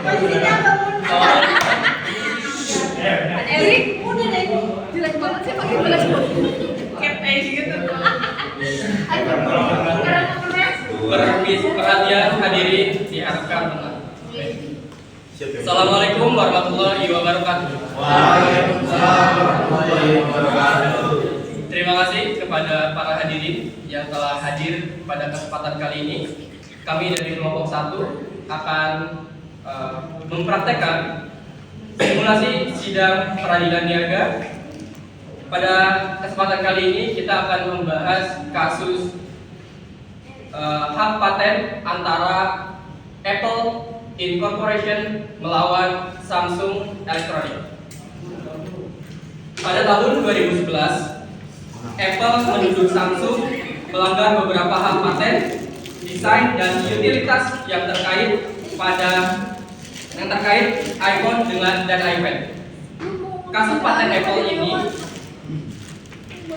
Posisinya bangun. Erik, udah deh. Jelek banget sih pakai gelas kepe gitu. Perhatian hadirin diharapkan tenang. Assalamualaikum warahmatullahi wabarakatuh. Waalaikumsalam warahmatullahi wabarakatuh. Terima kasih kepada para hadirin yang telah hadir pada kesempatan kali ini. Kami dari kelompok 1 akan mempraktekkan simulasi sidang peradilan niaga. Pada kesempatan kali ini kita akan membahas kasus hak paten antara Apple Incorporation melawan Samsung Electronics. Pada tahun 2011, Apple menuduh Samsung melanggar beberapa hak paten, desain dan utilitas yang terkait iPhone dan iPad. Kasus paten Apple ini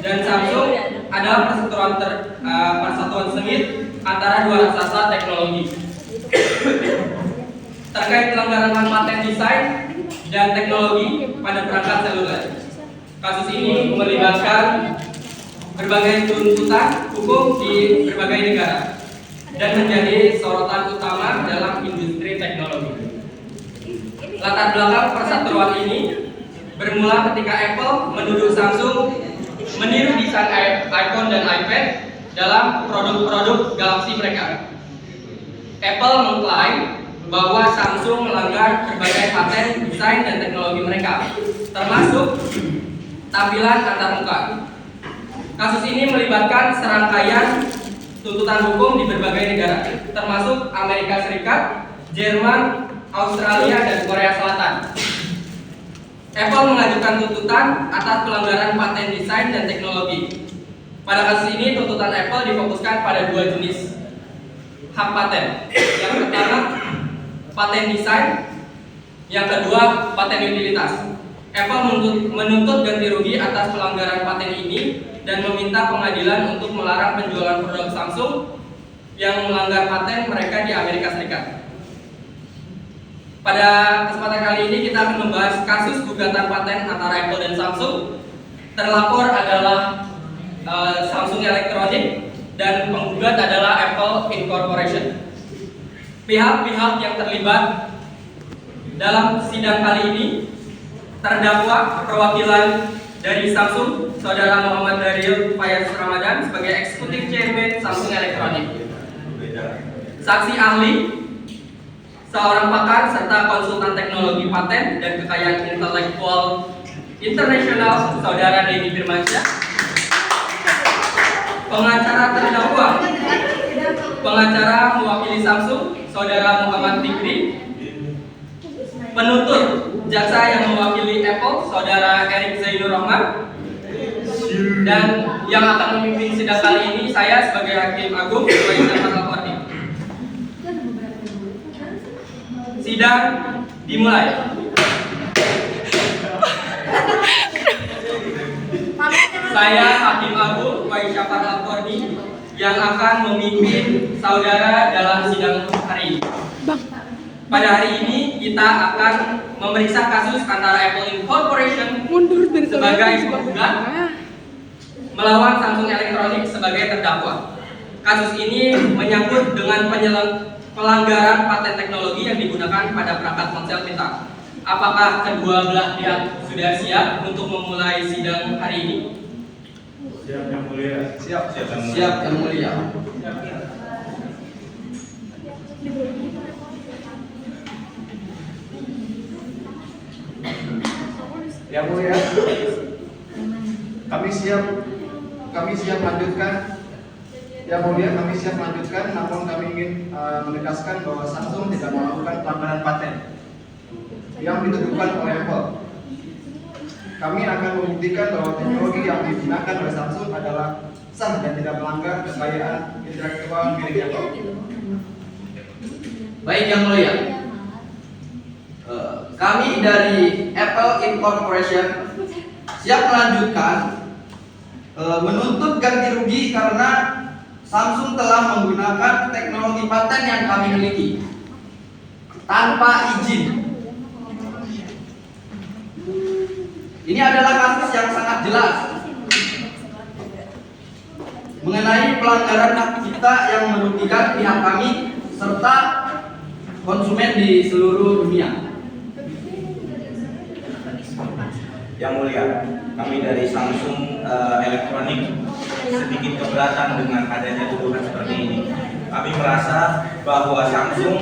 dan Samsung adalah persatuan sengit antara dua raksasa teknologi. Terkait pelanggaran hak paten desain dan teknologi pada perangkat seluler. Kasus ini melibatkan berbagai tuntutan hukum di berbagai negara dan menjadi sorotan utama dalam industri teknologi. Latar belakang perseteruan ini bermula ketika Apple menuduh Samsung meniru desain iPhone dan iPad dalam produk-produk Galaxy mereka. Apple mengklaim bahwa Samsung melanggar berbagai paten desain dan teknologi mereka, termasuk tampilan antarmuka. Kasus ini melibatkan serangkaian tuntutan hukum di berbagai negara, termasuk Amerika Serikat, Jerman, Australia, dan Korea Selatan. Apple mengajukan tuntutan atas pelanggaran paten desain dan teknologi. Pada kasus ini, tuntutan Apple difokuskan pada dua jenis hak paten. Yang pertama, paten desain. Yang kedua, paten utilitas. Apple menuntut ganti rugi atas pelanggaran paten ini dan meminta pengadilan untuk melarang penjualan produk Samsung yang melanggar paten mereka di Amerika Serikat. Pada kesempatan kali ini kita akan membahas kasus gugatan paten antara Apple dan Samsung. Terlapor adalah Samsung Electronics dan penggugat adalah Apple Incorporation. Pihak-pihak yang terlibat dalam sidang kali ini: terdakwa perwakilan dari Samsung, Saudara Muhammad Daryl Fayaz Ramadan sebagai Eksekutif Chairman Samsung Electronics. Saksi ahli, seorang pakar serta konsultan teknologi paten dan kekayaan intelektual internasional, Saudara Denny Firmansyah. Pengacara terdakwa, pengacara mewakili Samsung, Saudara Muhammad Fikri. Penuntut, jaksa yang mewakili Apple, Saudara Erik Zainur Rahman. Dan yang akan memimpin sidang kali ini saya sebagai Hakim Agung, Waisyafar Al-Fardi. Sidang dimulai. Saya Hakim Agung Waisyafar Al-Fardi yang akan memimpin saudara dalam sidang hari ini. Pada hari ini kita akan memeriksa kasus antara Apple Incorporation sebagai penggugat melawan Samsung Electronics sebagai terdakwa. Kasus ini menyangkut dengan pelanggaran paten teknologi yang digunakan pada perangkat ponsel pintar. Apakah kedua belah pihak sudah siap untuk memulai sidang hari ini? Siap yang mulia. Siap yang mulia. Yang mulia. Kami siap lanjutkan. Yang mulia, kami siap lanjutkan. Namun kami ingin menegaskan bahwa Samsung tidak melakukan pelanggaran paten yang dituduhkan oleh Apple. Kami akan membuktikan bahwa teknologi yang digunakan oleh Samsung adalah sah dan tidak melanggar kekayaan intelektual milik Apple. Baik yang mulia. Kami dari Apple Incorporation siap melanjutkan menuntut ganti rugi karena Samsung telah menggunakan teknologi paten yang kami miliki. tanpa izin. Ini adalah kasus yang sangat jelas mengenai pelanggaran hak kita yang merugikan pihak kami serta konsumen di seluruh dunia. Yang mulia, kami dari Samsung Elektronik sedikit keberatan dengan adanya tuduhan seperti ini. Kami merasa bahwa Samsung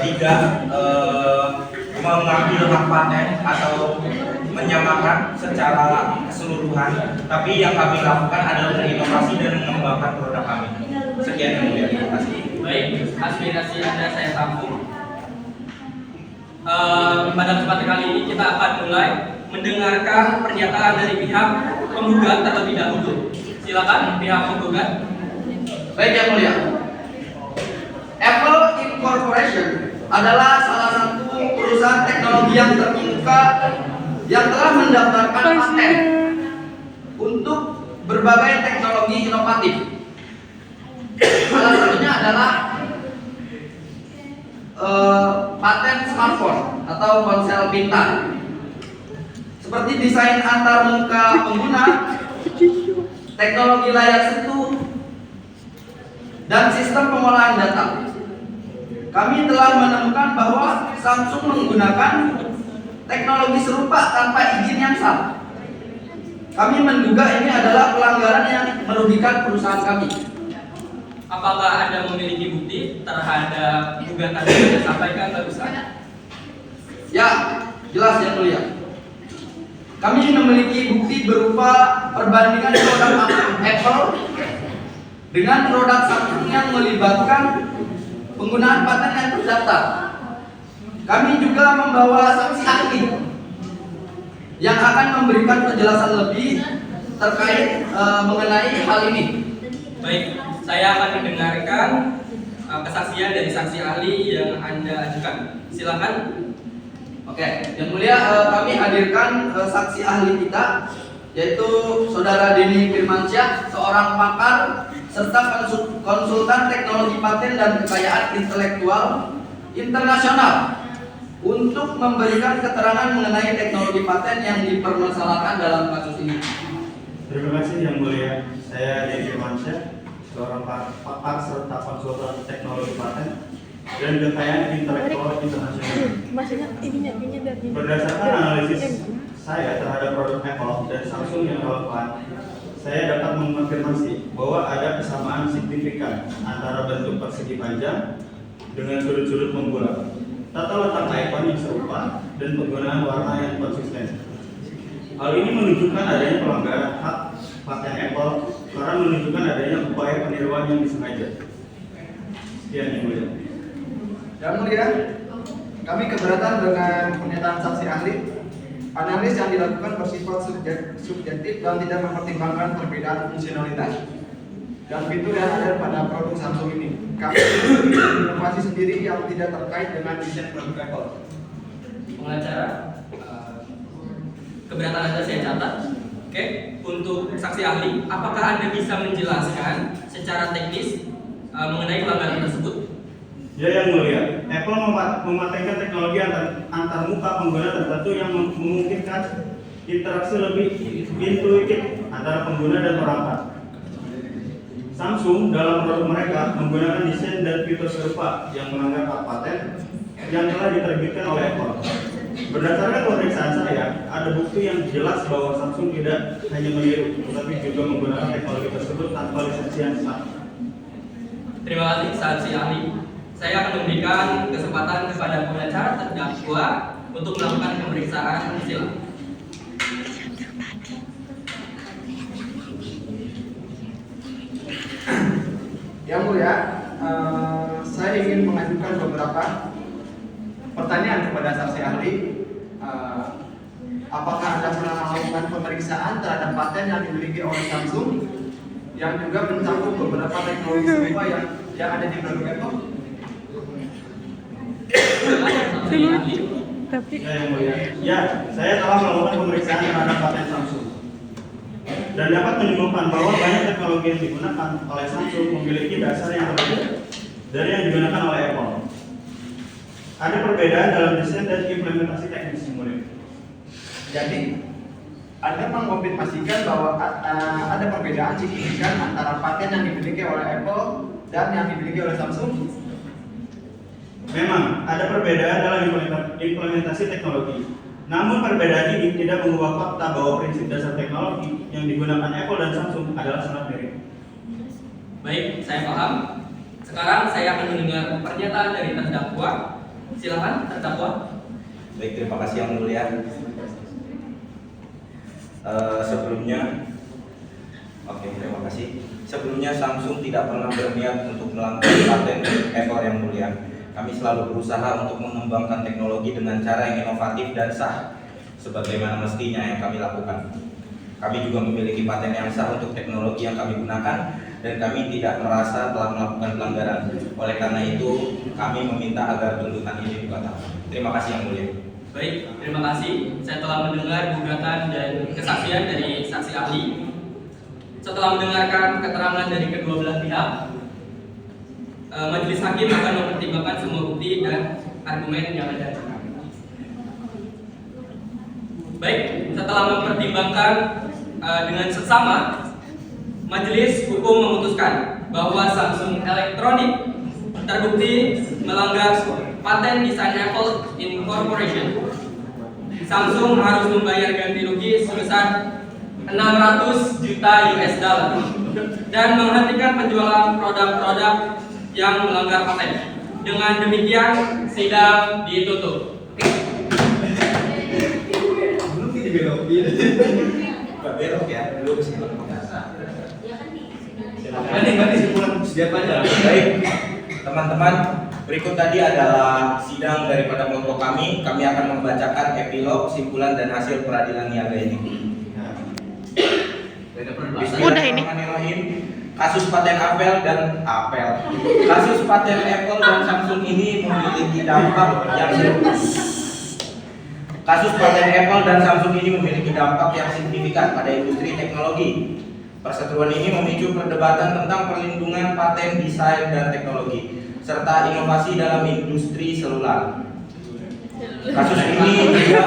tidak mengambil hak paten atau menyamakan secara keseluruhan, tapi yang kami lakukan adalah berinovasi dan mengembangkan produk kami. Sekian yang mulia, terima kasih. Baik, aspirasi Anda saya tampung. Pada kesempatan kali ini kita akan mulai mendengarkan pernyataan dari pihak penggugat terlebih dahulu. Silakan pihak penggugat. Baik yang mulia, Apple Incorporation adalah salah satu perusahaan teknologi yang terkemuka yang telah mendaftarkan paten untuk berbagai teknologi inovatif. Salah satunya adalah paten smartphone atau ponsel pintar, seperti desain antar muka pengguna, teknologi layar sentuh, dan sistem pengolahan data. Kami telah menemukan bahwa Samsung menggunakan teknologi serupa tanpa izin yang sah. Kami menduga ini adalah pelanggaran yang merugikan perusahaan kami. Apakah Anda memiliki bukti terhadap gugatan yang Anda sampaikan barusan? Ya, jelas yang mulia. Kami memiliki bukti berupa perbandingan produk Apple dengan produk Samsung yang melibatkan penggunaan paten yang terdaftar. Kami juga membawa saksi ahli yang akan memberikan penjelasan lebih terkait mengenai hal ini. Baik, saya akan mendengarkan kesaksian dari saksi ahli yang Anda ajukan. Silakan. Oke, yang mulia, kami hadirkan saksi ahli kita, yaitu Saudara Denny Firmansyah, seorang pakar serta konsultan teknologi paten dan kekayaan intelektual internasional, untuk memberikan keterangan mengenai teknologi paten yang dipermasalahkan dalam kasus ini. Terima kasih yang mulia. Saya Denny Firmansyah, seorang pakar serta konsultan teknologi paten dan kekayaan intelektual internasional. Berdasarkan analisis saya terhadap produk Apple dan Samsung yang relevan, saya dapat mengonfirmasi bahwa ada kesamaan signifikan antara bentuk persegi panjang dengan sudut-sudut membulat, tata letak icon yang serupa, dan penggunaan warna yang konsisten. Hal ini menunjukkan adanya pelanggaran hak paten Apple karena menunjukkan adanya upaya peniruan yang disengaja. Sekian yang mulia. Yang mulia, kami keberatan dengan pernyataan saksi ahli. Analis yang dilakukan bersifat subjektif dan tidak mempertimbangkan perbedaan fungsionalitas dan fitur yang ada pada produk Samsung ini. Kami inovasi sendiri yang tidak terkait dengan desain produk Apple. Pengacara, keberatan Anda saya catat. Oke, untuk saksi ahli, apakah Anda bisa menjelaskan secara teknis mengenai pelanggaran tersebut? Ya yang mulia, Apple mematenkan teknologi antar muka pengguna tertentu yang memungkinkan interaksi lebih intuitif antara pengguna dan perangkat. Samsung dalam produk mereka menggunakan desain dan fitur serupa yang melanggar hak paten yang telah diterbitkan oleh Apple. Berdasarkan pemeriksaan saya, ada bukti yang jelas bahwa Samsung tidak hanya meniru, tetapi juga menggunakan teknologi tersebut tanpa lisensi yang sah. Terima kasih saksi ahli. Saya akan memberikan kesempatan kepada pengacara terdakwa untuk melakukan pemeriksaan. Silakan. Yang mulia, saya ingin mengajukan beberapa pertanyaan kepada saksi ahli. Apakah Anda pernah melakukan pemeriksaan terhadap paten yang dimiliki oleh Samsung yang juga mencakup beberapa teknologi serupa yang ada di produk Apple? Ya yang mulia. Ya, saya telah melakukan pemeriksaan terhadap paten Samsung dan dapat menemukan bahwa banyak teknologi yang digunakan oleh Samsung memiliki dasar yang berbeda dari yang digunakan oleh Apple. ada perbedaan dalam desain dan implementasi teknis yang mulia. Jadi Anda mengkonfirmasikan bahwa ada perbedaan signifikan antara paten yang dimiliki oleh Apple dan yang dimiliki oleh Samsung. Memang ada perbedaan dalam implementasi teknologi. Namun perbedaan ini tidak mengubah fakta bahwa prinsip dasar teknologi yang digunakan Apple dan Samsung adalah sangat mirip. Baik, saya paham. Sekarang saya akan mendengar pernyataan dari terdakwa. Silakan terdakwa. Baik, terima kasih yang mulia. Terima kasih. Sebelumnya Samsung tidak pernah berniat untuk melanggar paten Apple yang mulia. Kami selalu berusaha untuk mengembangkan teknologi dengan cara yang inovatif dan sah, sebagaimana mestinya yang kami lakukan. Kami juga memiliki paten yang sah untuk teknologi yang kami gunakan, dan kami tidak merasa telah melakukan pelanggaran. Oleh karena itu, kami meminta agar tuntutan ini dibatalkan. Terima kasih yang mulia. Baik, terima kasih. Saya telah mendengar gugatan dan kesaksian dari saksi ahli. Setelah mendengarkan keterangan dari kedua belah pihak, majelis hakim akan mempertimbangkan semua bukti dan argumen yang ada. Baik, setelah mempertimbangkan dengan seksama, majelis hukum memutuskan bahwa Samsung Electronics terbukti melanggar paten desain Apple Incorporation. Samsung harus membayar ganti rugi sebesar 600 juta US dollar dan menghentikan penjualan produk-produk yang melanggar paten. Dengan demikian, sidang ditutup. Belum dibelokin. Gak belok ya, belum sih. Nanti simpulan siapanya. Baik, teman-teman, berikut tadi adalah sidang daripada kelompok kami. Kami akan membacakan epilog, simpulan, dan hasil peradilan niaga ini. Udah ini. Kasus paten Apple dan kasus paten Apple dan Samsung ini memiliki dampak yang signifikan pada industri teknologi. Perseteruan ini memicu perdebatan tentang perlindungan paten, desain, dan teknologi, serta inovasi dalam industri seluler. Kasus ini juga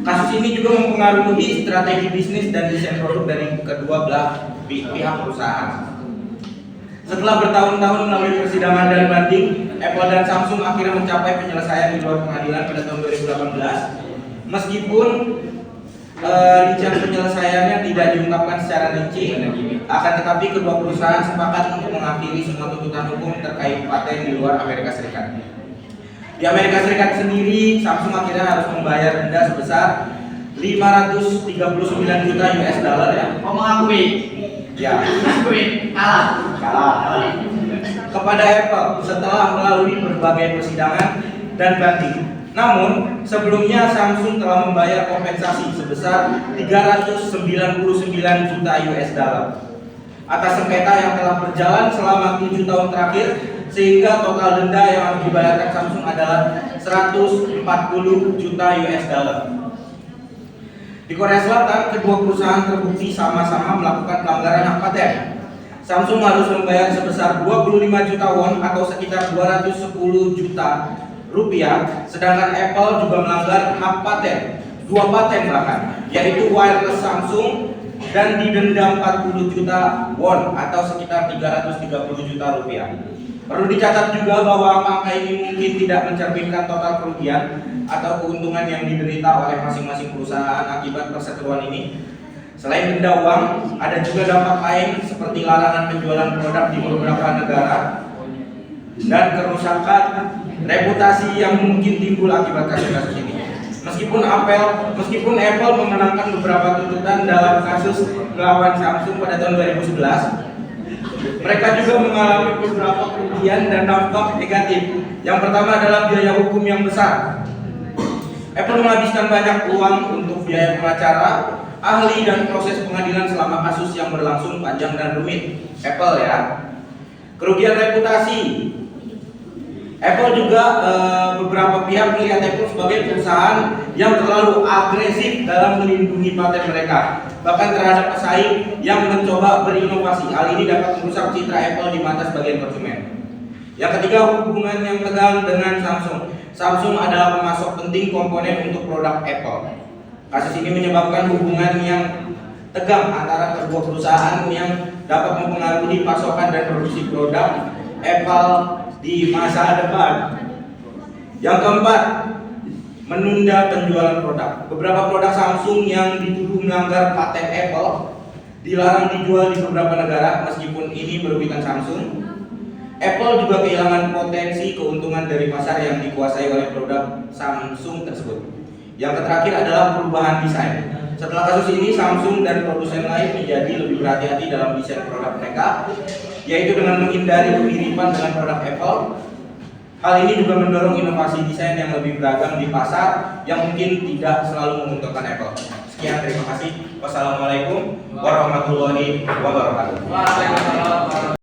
kasus ini juga mempengaruhi strategi bisnis dan desain produk dari kedua belah pihak perusahaan. Setelah bertahun-tahun melalui persidangan dan banding, Apple dan Samsung akhirnya mencapai penyelesaian di luar pengadilan pada tahun 2018. Meskipun rincian penyelesaiannya tidak diungkapkan secara rinci, akan tetapi kedua perusahaan sepakat untuk mengakhiri semua tuntutan hukum terkait paten di luar Amerika Serikat. Di Amerika Serikat sendiri, Samsung akhirnya harus membayar denda sebesar 539 juta US dollar ya. Mengakui. Ya. Mengakui. Kalah. Kepada Apple setelah melalui berbagai persidangan dan banding. Namun, sebelumnya Samsung telah membayar kompensasi sebesar 399 juta US dollar atas sengketa yang telah berjalan selama 7 tahun terakhir, sehingga total denda yang harus dibayarkan Samsung adalah 140 juta US dollar. Di Korea Selatan, kedua perusahaan terbukti sama-sama melakukan pelanggaran hak paten. Samsung harus membayar sebesar 25 juta won atau sekitar 210 juta rupiah, sedangkan Apple juga melanggar hak paten, 2 paten bahkan, yaitu wireless Samsung, dan didenda 40 juta won atau sekitar 330 juta rupiah. Perlu dicatat juga bahwa angka ini mungkin tidak mencerminkan total kerugian atau keuntungan yang diderita oleh masing-masing perusahaan akibat perseteruan ini. Selain denda uang, ada juga dampak lain seperti larangan penjualan produk di beberapa negara dan kerusakan reputasi yang mungkin timbul akibat kasus-kasus ini. Meskipun Apple memenangkan beberapa tuntutan dalam kasus melawan Samsung pada tahun 2011, mereka juga mengalami beberapa kerugian dan dampak negatif. Yang pertama adalah biaya hukum yang besar. Apple menghabiskan banyak uang untuk biaya pengacara, ahli, dan proses pengadilan selama kasus yang berlangsung panjang dan rumit. Apple ya. Kerugian reputasi. Apple juga beberapa pihak melihat Apple sebagai perusahaan yang terlalu agresif dalam melindungi paten mereka. bahkan terhadap pesaing yang mencoba berinovasi. Hal ini dapat merusak citra Apple di mata sebagian konsumen. Yang ketiga, hubungan yang tegang dengan Samsung. Samsung adalah pemasok penting komponen untuk produk Apple. Kasus ini menyebabkan hubungan yang tegang antara kedua perusahaan yang dapat mempengaruhi pasokan dan produksi produk Apple di masa depan. Yang keempat, menunda penjualan produk. Beberapa produk Samsung yang dituduh melanggar paten Apple dilarang dijual di beberapa negara meskipun ini merugikan Samsung. Apple juga kehilangan potensi keuntungan dari pasar yang dikuasai oleh produk Samsung tersebut. Yang terakhir adalah perubahan desain. Setelah kasus ini, Samsung dan produsen lain menjadi lebih berhati-hati dalam desain produk mereka, yaitu dengan menghindari kemiripan dengan produk Apple. Hal ini juga mendorong inovasi desain yang lebih beragam di pasar yang mungkin tidak selalu menguntungkan Apple. Sekian, terima kasih. Wassalamualaikum warahmatullahi wabarakatuh. Waalaikumsalam.